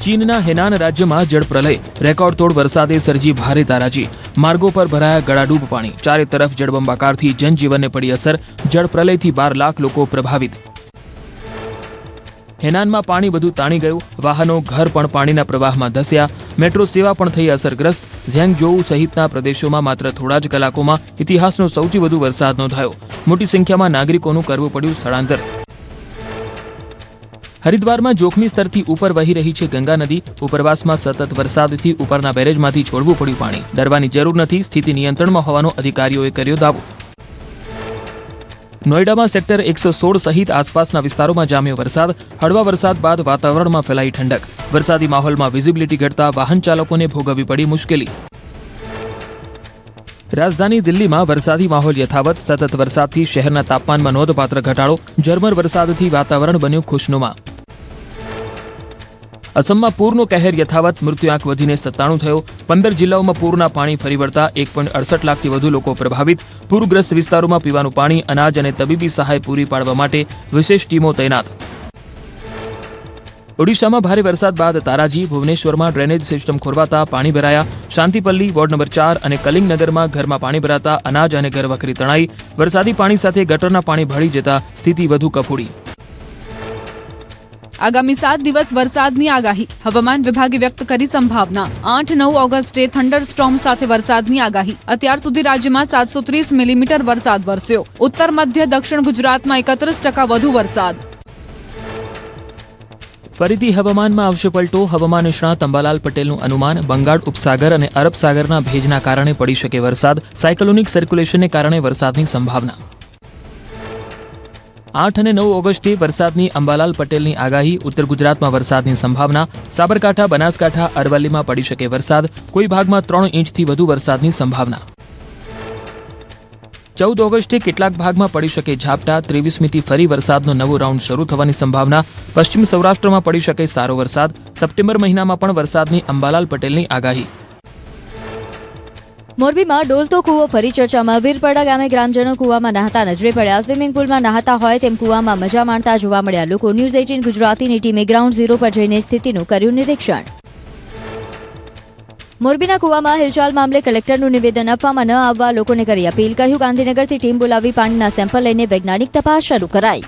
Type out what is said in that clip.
ચીનના હેનાન રાજ્યમાં જળપ્રલય, રેકોર્ડ તોડ વરસાદે સર્જી ભારે તારાજી, માર્ગો પર ભરાયા ગળાડૂબ પાણી, ચારે તરફ જળબંબાકારથી જનજીવનને પડી અસર, જળપ્રલયથી 12 લાખ લોકો પ્રભાવિત। હેનાનમાં પાણી બધું તાણી ગયું, વાહનો ઘર પણ પાણીના પ્રવાહમાં ધસ્યા, મેટ્રો સેવા પણ થઈ અસરગ્રસ્ત। ઝેંગજોઉ સહિતના પ્રદેશોમાં માત્ર થોડા જ કલાકોમાં ઇતિહાસનો સૌથી વધુ વરસાદ નોંધાયો, મોટી સંખ્યામાં નાગરિકોનું કરવું પડ્યું સ્થળાંતર। હરિદ્વારમાં જોખમી સ્તરથી ઉપર વહી રહી છે ગંગા નદી, ઉપરવાસમાં સતત વરસાદથી ઉપરના બેરેજમાંથી છોડવું પડ્યું પાણી, ડરવાની જરૂર નથી, સ્થિતિ નિયંત્રણમાં હોવાનો અધિકારીઓએ કર્યો દાવો। નોઈડામાં સેક્ટર 116 સહિત આસપાસના વિસ્તારોમાં જામ્યો વરસાદ, હળવા વરસાદ બાદ વાતાવરણમાં ફેલાઈ ઠંડક, વરસાદી માહોલમાં વિઝિબિલિટી ઘટતા વાહન ચાલકોને ભોગવવી પડી મુશ્કેલી। રાજધાની દિલ્હીમાં વરસાદી માહોલ યથાવત, સતત વરસાદથી શહેરના તાપમાનમાં નોંધપાત્ર ઘટાડો, ઝરમર વરસાદથી વાતાવરણ બન્યું ખુશનુમા। અસમમાં પૂરનો કહેર યથાવત, મૃત્યુઆંક વધીને 97 થયો, 15 જિલ્લાઓમાં પૂરના પાણી ફરી વળતા 1.68 લાખથી વધુ લોકો પ્રભાવિત, પૂરગ્રસ્ત વિસ્તારોમાં પીવાનું પાણી, અનાજ અને તબીબી સહાય પૂરી પાડવા માટે વિશેષ ટીમો તૈનાત। ઓડિશામાં ભારે વરસાદ બાદ તારાજી, ભુવનેશ્વરમાં ડ્રેનેજ સિસ્ટમ ખોરવાતા પાણી ભરાયા, શાંતિપલ્લી, વોર્ડ નંબર 4 અને કલિંગનગરમાં ઘરમાં પાણી ભરાતા અનાજ અને ઘરવખરી તણાઈ, વરસાદી પાણી સાથે ગટરના પાણી ભળી જતા સ્થિતિ વધુ કફોડી। આગામી 7 દિવસ વરસાદની આગાહી, હવામાન વિભાગે વ્યક્ત કરી સંભાવના। 8-9 ઓગસ્ટે થંડરસ્ટોર્મ સાથે વરસાદની આગાહી। અત્યાર સુધી રાજ્યમાં 730 મિલીમીટર વરસાદ વરસ્યો, ઉત્તર મધ્ય દક્ષિણ ગુજરાતમાં 31% વધુ વરસાદ। ફરીથી હવામાનમાં આવશે પલટો, હવામાન નિષ્ણાત અંબાલાલ પટેલનું અનુમાન, બંગાળ ઉપસાગર અને અરબ સાગરના ભેજના કારણે પડી શકે વરસાદ, સાયક્લોનિક સર્ક્યુલેશનને કારણે વરસાદની સંભાવના। 8 અને 9 ઓગસ્ટે વરસાદની અંબાલાલ પટેલની આગાહી, ઉત્તર ગુજરાતમાં વરસાદની સંભાવના, સાબરકાંઠા, બનાસકાંઠા, અરવલ્લીમાં પડી શકે વરસાદ, કોઈ ભાગમાં 3 ઇંચથી વધુ વરસાદની સંભાવના। 14 ઓગસ્ટે કેટલાક ભાગમાં પડી શકે ઝાપટા, 23મીથી ફરી વરસાદનો નવો રાઉન્ડ શરૂ થવાની સંભાવના, પશ્ચિમ સૌરાષ્ટ્રમાં પડી શકે સારો વરસાદ, સપ્ટેમ્બર મહિનામાં પણ વરસાદની અંબાલાલ પટેલની આગાહી। મોરબીમાં ડોલતો કૂવો ફરી ચર્ચામાં, વીરપડા ગામે ગ્રામજનો કૂવામાં નહાતા નજરે પડ્યા, સ્વિમિંગ પુલમાં નહાતા હોય તેમ કૂવામાં મજા માણતા જોવા મળ્યા લોકો। ન્યૂઝ 18 ગુજરાતીની ટીમે ગ્રાઉન્ડ ઝીરો પર જઈને સ્થિતિનું કર્યું નિરીક્ષણ। મોરબીના કૂવામાં હિલચાલ મામલે કલેક્ટરનું નિવેદન આપવામાં ન આવવા લોકોને કરી અપીલ, કહ્યું ગાંધીનગરથી ટીમ બોલાવી પાણીના સેમ્પલ લઈને વૈજ્ઞાનિક તપાસ શરૂ કરાઈ।